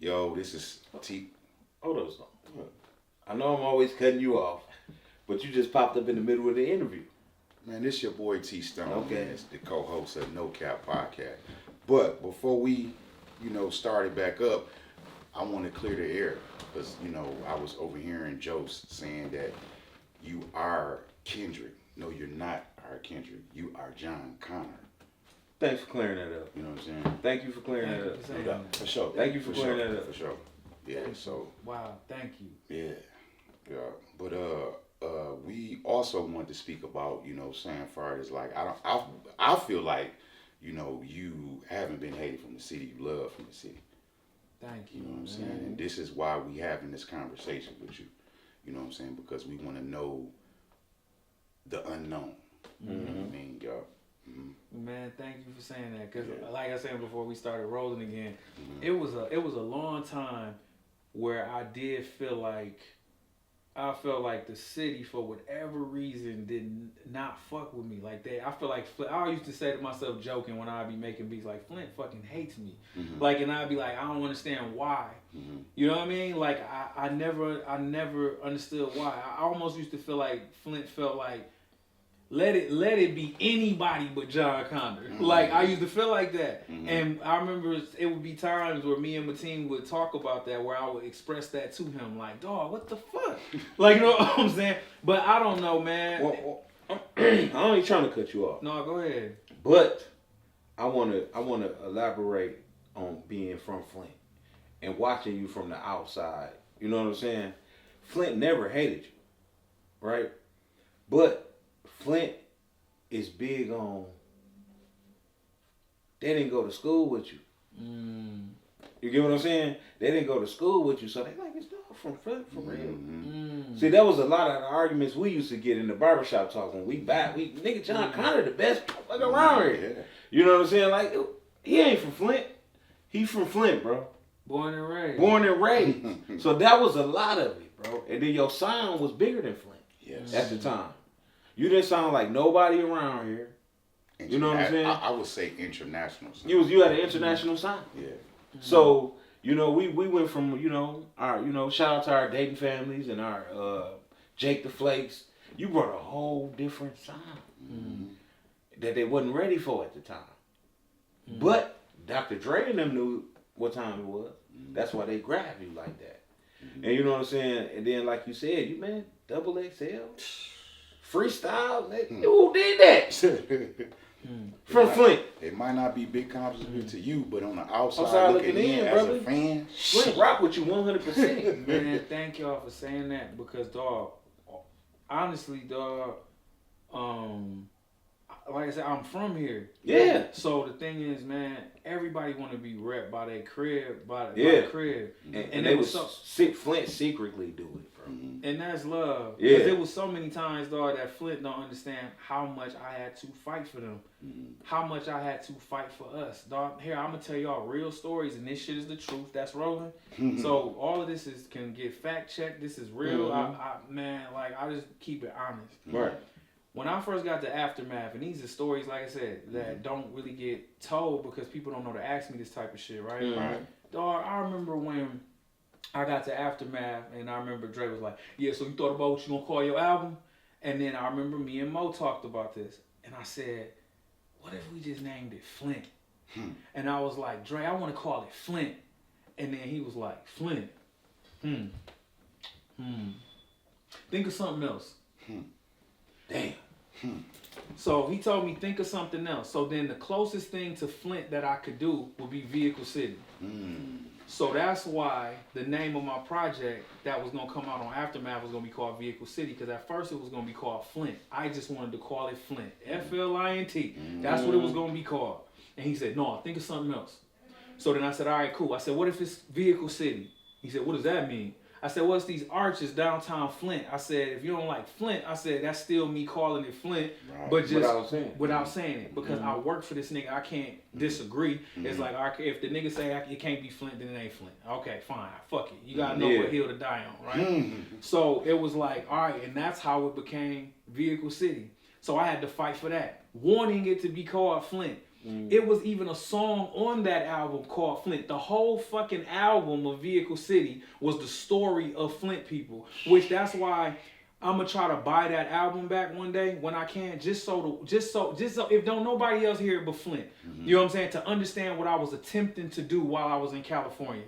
Yo, this is T. Hold on. I know I'm always cutting you off, but you just popped up in the middle of the interview. Man, this your boy T Stone. Okay. Man. It's the co-host of No Cap Podcast. But before we, start it back up, I want to clear the air because I was overhearing jokes saying that you are Kendrick. No, you're not our Kendrick. You are John Connor. Thanks for clearing that up. You know what I'm saying? Thank you for clearing that up. No doubt. For sure. Thank you for clearing that up. For sure. Yeah. So. Wow. Thank you. Yeah. Yeah. But we also wanted to speak about saying far as like I feel like you haven't been hated from the city. You love from the city. Thank You you. know what I'm man. saying? And this is why we having this conversation with you. You know what I'm saying? Because we want to know the unknown. You know what I mean, y'all? Man, thank you for saying that. Cause like I said before we started rolling again, it was a long time where I felt like the city for whatever reason did not fuck with me like that. I feel like I used to say to myself joking when I'd be making beats like Flint fucking hates me, like, and I'd be like I don't understand why. You know what I mean? Like I never understood why. I almost used to feel like Flint felt like let it be anybody but John Connor. Like I used to feel like that. And I remember it would be times where me and Mateen would talk about that where I would express that to him like, dog, what the fuck? Like, you know what I'm saying? But I don't know, man. Well, I ain't trying to cut you off. No, go ahead. But I wanna elaborate on being from Flint and watching you from the outside. You know what I'm saying? Flint never hated you, right? But Flint is big on. They didn't go to school with you. You get what I'm saying? They didn't go to school with you, so they like, it's not from Flint for real. See, that was a lot of the arguments we used to get in the barbershop talk when we nigga John Connor the best fucking around here. Yeah. You know what I'm saying? Like, he ain't from Flint. He from Flint, bro. Born and raised. Born and raised. So that was a lot of it, bro. And then your sound was bigger than Flint at the time. You didn't sound like nobody around here. You know what I'm saying? I would say international. You had an international sound. Yeah. So, we went from, our, shout out to our dating families and our Jake the Flakes. You brought a whole different sound that they wasn't ready for at the time. But Dr. Dre and them knew what time it was. That's why they grabbed you like that. And you know what I'm saying? And then, like you said, you man, double XL. Freestyle, who did that? From Flint. It might not be big compliment to you, but on the outside looking in as brother. a fan, Flint rock with you 100%. Man, thank y'all for saying that because, dog, honestly, dog, like I said, I'm from here. Yeah. So the thing is, man, everybody want to be repped by their crib, by the crib. And they was sick. Flint secretly do it, bro. And that's love. Yeah. Because there was so many times, dog, that Flint don't understand how much I had to fight for them. How much I had to fight for us. Dog, here, I'm going to tell y'all real stories, and this shit is the truth. That's rolling. So all of this can get fact checked. This is real. I just keep it honest. Right. When I first got to Aftermath, and these are stories, like I said, that don't really get told because people don't know to ask me this type of shit, right? Right. Dog, I remember when I got to Aftermath, and I remember Dre was like, yeah, so you thought about what you gonna call your album? And then I remember me and Mo talked about this, and I said, what if we just named it Flint? And I was like, Dre, I want to call it Flint. And then he was like, Flint. Think of something else. Damn. So he told me, think of something else. So then the closest thing to Flint that I could do would be Vehicle City. So that's why the name of my project that was going to come out on Aftermath was going to be called Vehicle City, because at first it was going to be called Flint. I just wanted to call it Flint. F-L-I-N-T. That's what it was going to be called. And he said, no, think of something else. So then I said, all right, cool. I said, what if it's Vehicle City? He said, what does that mean? I said, well, it's these arches downtown Flint. I said, if you don't like Flint, I said, that's still me calling it Flint, but just without saying it. Because I work for this nigga, I can't disagree. It's like, if the nigga say it can't be Flint, then it ain't Flint. Okay, fine, fuck it. You gotta know what hill to die on, right? So it was like, all right, and that's how it became Vehicle City. So I had to fight for that. Wanting it to be called Flint. It was even a song on that album called Flint. The whole fucking album of Vehicle City was the story of Flint people, which that's why I'm gonna try to buy that album back one day when I can, just so if don't nobody else hear it but Flint. You know what I'm saying? To understand what I was attempting to do while I was in California.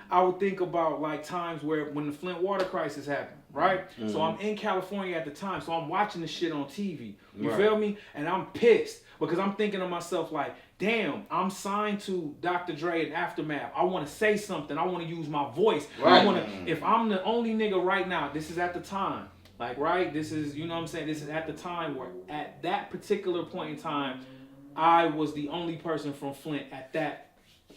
I would think about like times when the Flint water crisis happened, right? So I'm in California at the time, so I'm watching the shit on TV. You feel me? And I'm pissed because I'm thinking to myself like, damn, I'm signed to Dr. Dre and Aftermath. I want to say something. I want to use my voice. I want to. If I'm the only nigga right now, this is at the time. Like, right, this is, you know what I'm saying? This is at the time where, at that particular point in time, I was the only person from Flint at that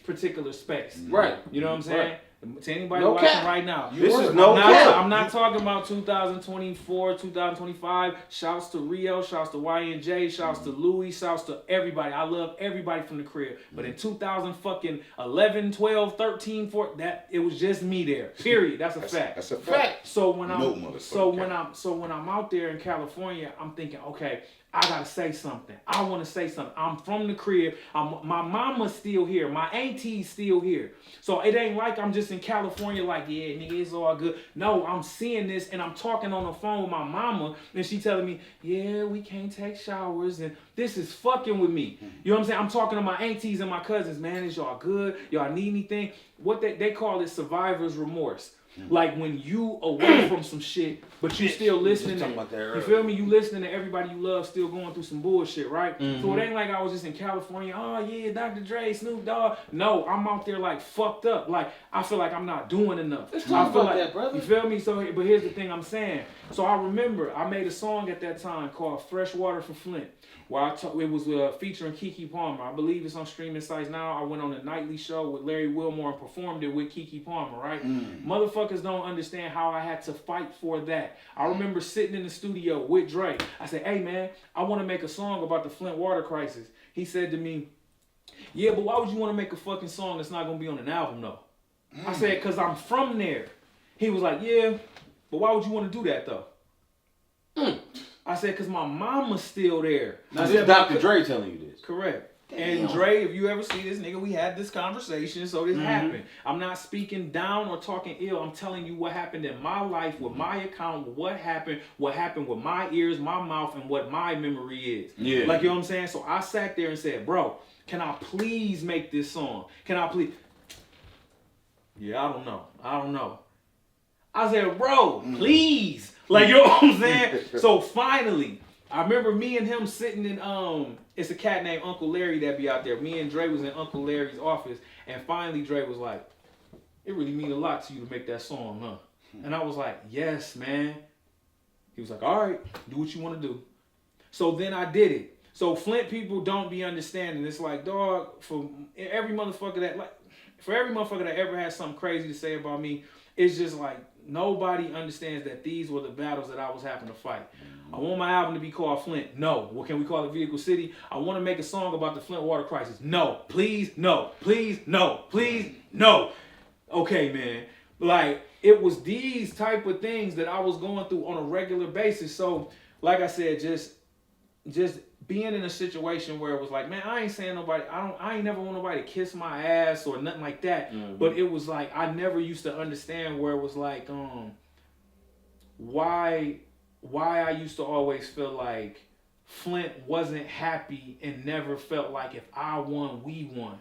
particular space. Right. You know what I'm saying? Right. To anybody No watching cap. right now. This is no cap. I'm not talking about 2024, 2025. Shouts to Rio, shouts to YNJ, shouts to Louis, shouts to everybody. I love everybody from the crib. But in 2011, 12, 13, 14, that it was just me there. Period. That's a fact. That's a fact. So when No I'm out there in California, I'm thinking, okay, I gotta say something. I want to say something. I'm from the crib. My mama's still here. My auntie's still here. So it ain't like I'm just in California like, yeah, nigga, it's all good. No, I'm seeing this and I'm talking on the phone with my mama and she telling me, yeah, we can't take showers and this is fucking with me. You know what I'm saying? I'm talking to my aunties and my cousins, man, is y'all good? Y'all need anything? What they call it survivor's remorse. Like when you away from some shit, but you still listening to, you feel me? You listening to everybody you love still going through some bullshit, right? So it ain't like I was just in California, oh yeah, Dr. Dre, Snoop Dogg. No, I'm out there like fucked up. Like I feel like I'm not doing enough. Let's talk about that, brother. You feel me? So, but here's the thing I'm saying. So I remember I made a song at that time called Fresh Water for Flint, where it was featuring Keke Palmer. I believe it's on streaming sites now. I went on a nightly show with Larry Wilmore and performed it with Keke Palmer, right? Motherfuckers don't understand how I had to fight for that. I remember sitting in the studio with Dre. I said, hey man, I want to make a song about the Flint water crisis. He said to me, yeah, but why would you want to make a fucking song that's not going to be on an album though? I said, because I'm from there. He was like, yeah, but why would you want to do that though? I said, because my mama's still there. Now, this is Dr. Dre telling you this. Correct. Damn. And Dre, if you ever see this nigga, we had this conversation, so this happened. I'm not speaking down or talking ill. I'm telling you what happened in my life, with my account, what happened with my ears, my mouth, and what my memory is. Yeah. Like, you know what I'm saying? So I sat there and said, bro, can I please make this song? Can I please? Yeah, I don't know. I said, bro, please. Like, you know what I'm saying? So finally, I remember me and him sitting in, it's a cat named Uncle Larry that be out there. Me and Dre was in Uncle Larry's office. And finally, Dre was like, it really mean a lot to you to make that song, huh? And I was like, yes, man. He was like, all right, do what you want to do. So then I did it. So Flint people don't be understanding. It's like, dog, for every motherfucker that ever had something crazy to say about me, it's just like, nobody understands that these were the battles that I was having to fight. I want my album to be called Flint. No. What can we call it? Vehicle City. I want to make a song about the Flint water crisis. No. Please, no. Please, no. Please, no. Okay, man. Like, it was these type of things that I was going through on a regular basis. So, like I said, just being in a situation where it was like, man, I ain't saying nobody, I ain't never want nobody to kiss my ass or nothing like that. But it was like, I never used to understand where it was like, why I used to always feel like Flint wasn't happy and never felt like if I won, we won.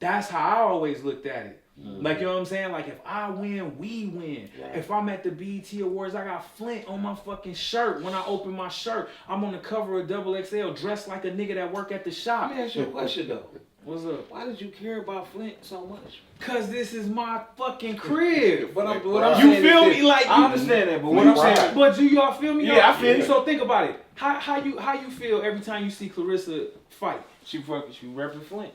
That's how I always looked at it. Like, you know what I'm saying? Like, if I win, we win. Right. If I'm at the BET Awards, I got Flint on my fucking shirt. When I open my shirt, I'm on the cover of XXL dressed like a nigga that work at the shop. Let me ask you a question, though. What's up? Why did you care about Flint so much? Cause this is my fucking crib. But I'm you saying feel is me? Like, I understand that, but what I'm saying. But do y'all feel me? Yeah, I feel you. So think about it. How you feel every time you see Clarissa fight? She repping Flint.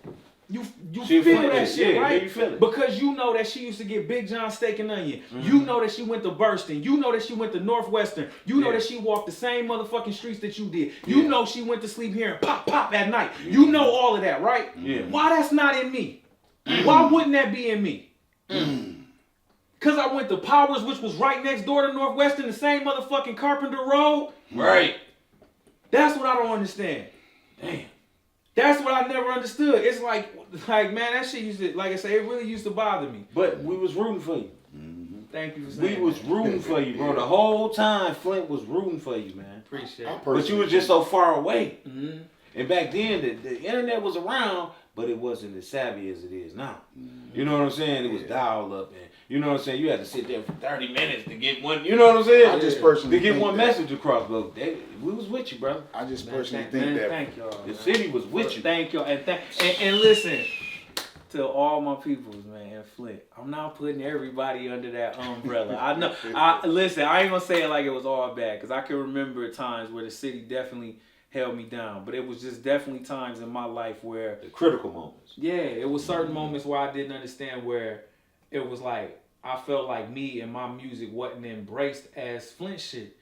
You feel that shit, right? Yeah, you feel it. Because you know that she used to get Big John steak and onion. You know that she went to Burston. You know that she went to Northwestern. You know that she walked the same motherfucking streets that you did. You know she went to sleep here and pop at night. You know all of that, right? Yeah. Why that's not in me? Why wouldn't that be in me? Because I went to Powers, which was right next door to Northwestern, the same motherfucking Carpenter Road. Right. That's what I don't understand. Damn. That's what I never understood. It's like man, that shit used to, like I say, it really used to bother me. But we was rooting for you. Thank you for saying We was rooting for you, bro. The whole time, Flint was rooting for you, man. Appreciate it. But you was just so far away. Mm-hmm. And back then, the internet was around, but it wasn't as savvy as it is now. You know what I'm saying? It was dial up, and you know what I'm saying. You had to sit there for 30 minutes to get one. You know what I'm saying? I just personally to get think one that- message across. But we was with you, brother. I just Man, personally thank- think man, that thank y'all. The man. city was with you. Thank y'all, and listen to all my peoples, man. Flint, I'm not putting everybody under that umbrella. I know. Listen. I ain't gonna say it like it was all bad, because I can remember times where the city definitely held me down, but it was just definitely times in my life where, The critical moments. yeah, it was certain moments where I didn't understand, where it was like I felt like me and my music wasn't embraced as Flint shit.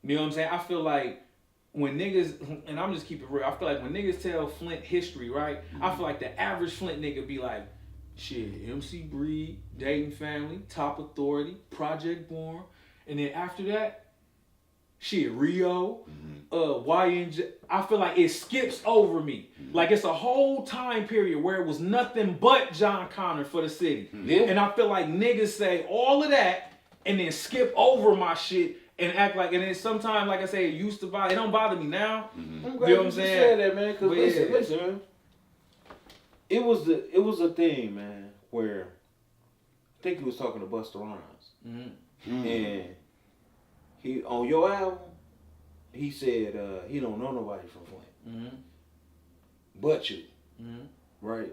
You know what I'm saying? I feel like when niggas, and I'm just keeping it real, I feel like when niggas tell Flint history, right? I feel like the average Flint nigga be like, shit, MC Breed, Dayton Family, Top Authority, Project Born, and then after that, shit, Rio, YNJ. I feel like it skips over me. Like it's a whole time period where it was nothing but John Connor for the city. Yeah. And I feel like niggas say all of that and then skip over my shit and act like, and then sometimes, like I say, it used to bother, it don't bother me now. I'm You glad know you what I'm just saying? said that, man. Cause But listen, man. It was a thing, man, where I think he was talking to Busta Rhymes, and he on your album, he said he don't know nobody from Flint, but you, right?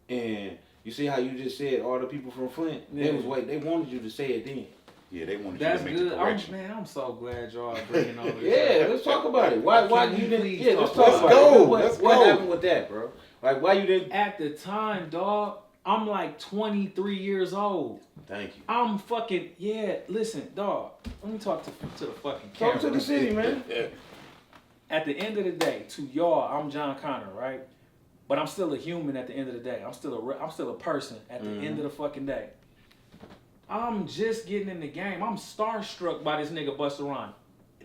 And you see how you just said all the people from Flint, they wanted you to say it then. yeah, they wanted That's you to make good. the correction. I'm so glad y'all are bringing all this Yeah, up. let's talk about it. Why Can you you didn't? please Yeah, let's talk talk about about it? it. Let's What go. happened with that, bro? Like, why you didn't? At the time, dog, I'm like 23 years old. Thank you. I'm fucking, yeah, listen, dog, let me talk to the fucking camera. Talk to the city, man. At the end of the day, to y'all, I'm John Connor, right? But I'm still a human at the end of the day. I'm still a person at the end of the fucking day. I'm just getting in the game. I'm starstruck by this nigga Busta Rhymes.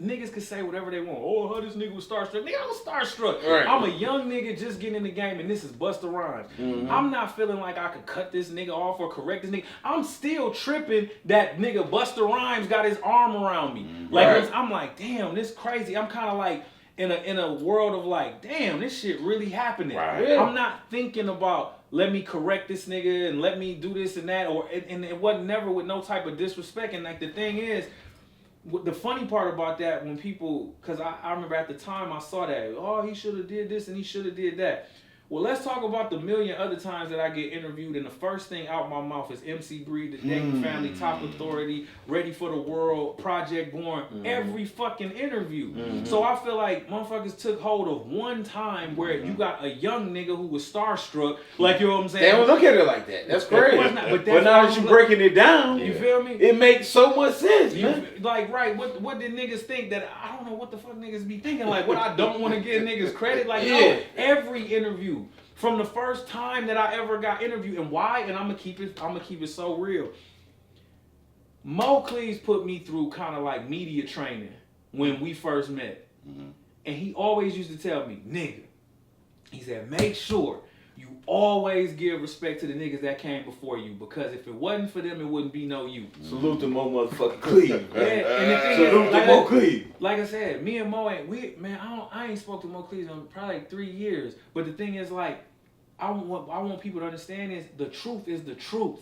Niggas can say whatever they want. Oh, how this nigga was starstruck. Nigga, I was starstruck. Right. I'm a young nigga just getting in the game, and this is Busta Rhymes. I'm not feeling like I could cut this nigga off or correct this nigga. I'm still tripping that nigga Busta Rhymes got his arm around me. Like, Right. I'm like, damn, this crazy. I'm kind of like in a world of like, damn, this shit really happening. Right. Yeah. I'm not thinking about, let me correct this nigga and let me do this and that, and it wasn't never with no type of disrespect. And like the thing is, the funny part about that, when people, because I remember at the time I saw that, oh, he should have did this and he should have did that. Well, let's talk about the million other times that I get interviewed, and the first thing out my mouth is MC Breed, the Dayton Family, Top Authority, Ready for the World, Project Born, every fucking interview. So I feel like motherfuckers took hold of one time where you got a young nigga who was starstruck, like, you know what I'm saying? They don't look at it like that. That's crazy. But that's But now that you breaking it down, You feel me? it makes so much sense, man. Like, right, what did niggas think that, I don't know what the fuck niggas be thinking, like, what I don't want to give niggas credit, like, Yeah. no, every interview, from the first time that I ever got interviewed, and why, and I'm gonna keep it so real. Mo Cleese put me through kind of like media training when we first met. And he always used to tell me, nigga, he said, make sure you always give respect to the niggas that came before you, because if it wasn't for them, it wouldn't be no you. Salute to Mo motherfucking Cleave. Yeah, and the thing Salute is, to Mo Cleave. like I said, me and Mo I ain't spoke to Mo Cleese in probably like 3 years. But the thing is, like, I want people to understand is the truth is the truth.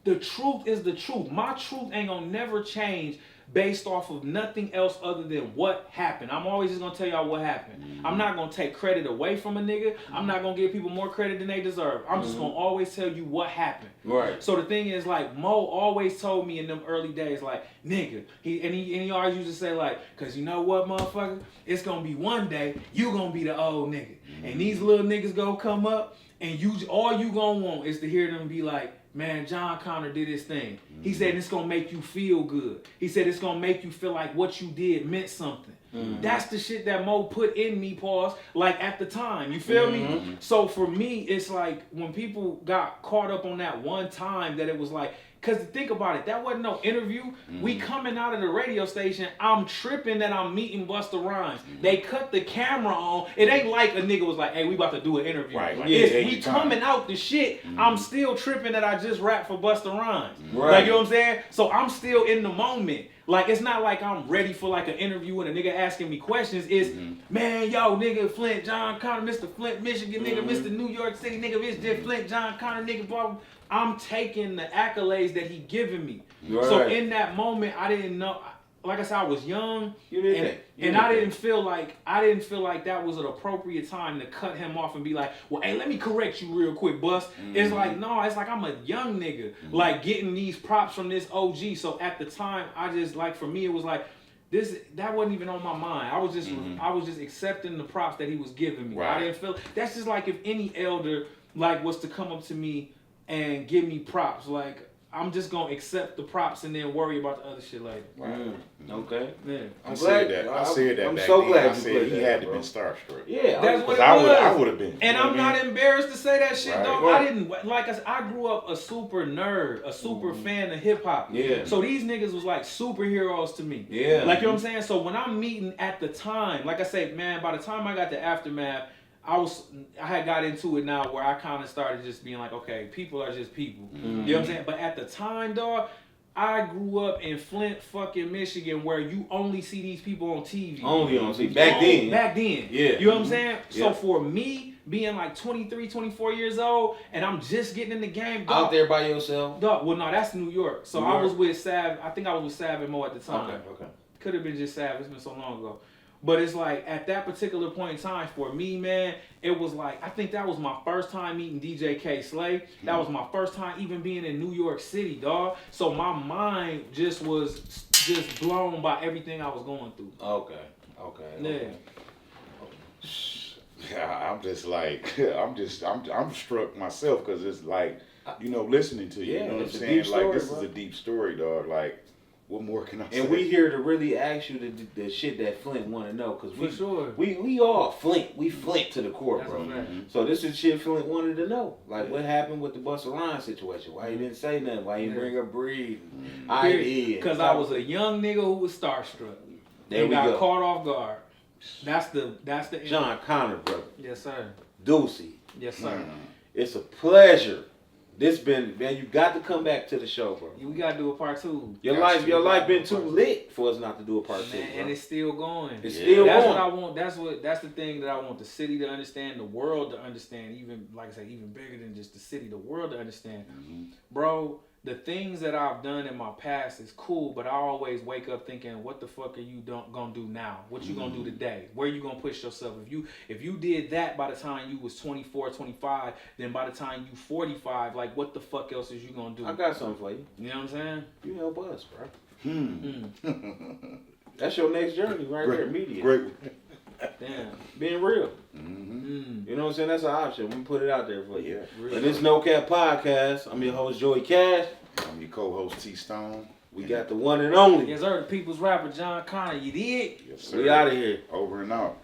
The truth is the truth. My truth ain't gonna never change based off of nothing else other than what happened. I'm always just gonna tell y'all what happened. I'm not gonna take credit away from a nigga. I'm not gonna give people more credit than they deserve. I'm just gonna always tell you what happened. Right. So the thing is, like, Mo always told me in them early days, like, nigga, he always used to say, like, cause you know what, motherfucker, it's gonna be one day you gonna be the old nigga, and these little niggas gonna come up, and all you gonna want is to hear them be like, man, John Connor did his thing. He said it's gonna make you feel good. He said it's gonna make you feel like what you did meant something. That's the shit that Mo put in me, pause, like at the time. You feel me? So for me, it's like when people got caught up on that one time that it was like, because think about it, that wasn't no interview. We coming out of the radio station, I'm tripping that I'm meeting Busta Rhymes. They cut the camera on. It ain't like a nigga was like, hey, we about to do an interview. Right. Like, We coming out the shit. I'm still tripping that I just rapped for Busta Rhymes. Right. Like, you know what I'm saying? So I'm still in the moment. Like, it's not like I'm ready for like an interview and a nigga asking me questions. It's, man, yo, nigga, Flint, John Connor, Mr. Flint, Michigan, nigga, Mr. New York City, nigga, it's just Flint, John Connor, nigga, blah, blah. I'm taking the accolades that he giving me. Right. So in that moment, I didn't know. Like I said, I was young, and I didn't feel like that was an appropriate time to cut him off and be like, well, hey, let me correct you real quick, Bus. It's like, no, it's like I'm a young nigga, like getting these props from this OG. So at the time, I just like, for me, it was like, that wasn't even on my mind. I was just accepting the props that he was giving me. Right. I didn't feel that's just like if any elder like was to come up to me and give me props, like I'm just gonna accept the props and then worry about the other shit later. Okay. Yeah. I said that. I'm back so then. glad I you said played he that, had to bro. been starstruck. Yeah, That's what it I was. would have been. And I'm not embarrassed to say that shit, Right. though. Right. I didn't, like I said, I grew up a super nerd, a super fan of hip hop. Yeah. So these niggas was like superheroes to me. Yeah. Like, you know what I'm saying? So when I'm meeting at the time, like I say, man, by the time I got to Aftermath, I had got into it now where I kind of started just being like, okay, people are just people. You know what I'm saying? But at the time, dog, I grew up in Flint, fucking Michigan, where you only see these people on TV. Only on TV. Back then. Back then. Yeah. You know what I'm saying? Yeah. So for me, being like 23, 24 years old, and I'm just getting in the game, dog, Out there by yourself. dog, well, no, that's New York. So New I York. was with Sav. I think I was with Sav and Mo at the time. Okay. Could have been just Sav. It's been so long ago. But it's like, at that particular point in time, for me, man, it was like, I think that was my first time meeting DJ K. Slay. That was my first time even being in New York City, dog. So my mind just was just blown by everything I was going through. Okay. Yeah. Yeah, I'm just like, I'm struck myself because it's like, you know, listening to you. Yeah, you know what I'm it's a saying? deep Like, story, this bro. is a deep story, dog. Like, what more can I say? And we here to really ask you the shit that Flint want to know, cause For sure. we all Flint, we Flint to the core, That's bro. a fact. So this is shit Flint wanted to know, like what happened with the Busta Rhymes situation? Why you didn't say nothing? Why you didn't bring up Breed? I did, Because I was a young nigga who was starstruck. There and we got go. caught off guard. That's the John Connor, brother, Yes, sir. Deucey. Yes, sir. It's a pleasure. Man, you got to come back to the show, bro. We gotta do a part 2. Your life been too lit for us not to do a part 2, Man, bro. and it's still going. It's still That's going. what I want. That's the thing that I want the city to understand, the world to understand. Even like I say, even bigger than just the city, the world to understand, bro. The things that I've done in my past is cool, but I always wake up thinking, what the fuck are you gonna do now? What you gonna do today? Where you gonna push yourself? If you did that by the time you was 24, 25, then by the time you 45, like what the fuck else is you gonna do? I got something for you. You know what I'm saying? You help us, bro. That's your next journey right there, media. Great. Damn. Being real. Mm. You know what I'm saying? That's an option. We put it out there for you. Yeah. And this No Cap Podcast, I'm your host, Joey Cash. I'm your co-host, T Stone. We got the one and only. Yes, sir. The people's rapper, John Connor. You did? Yes, sir. We out of here. Over and out.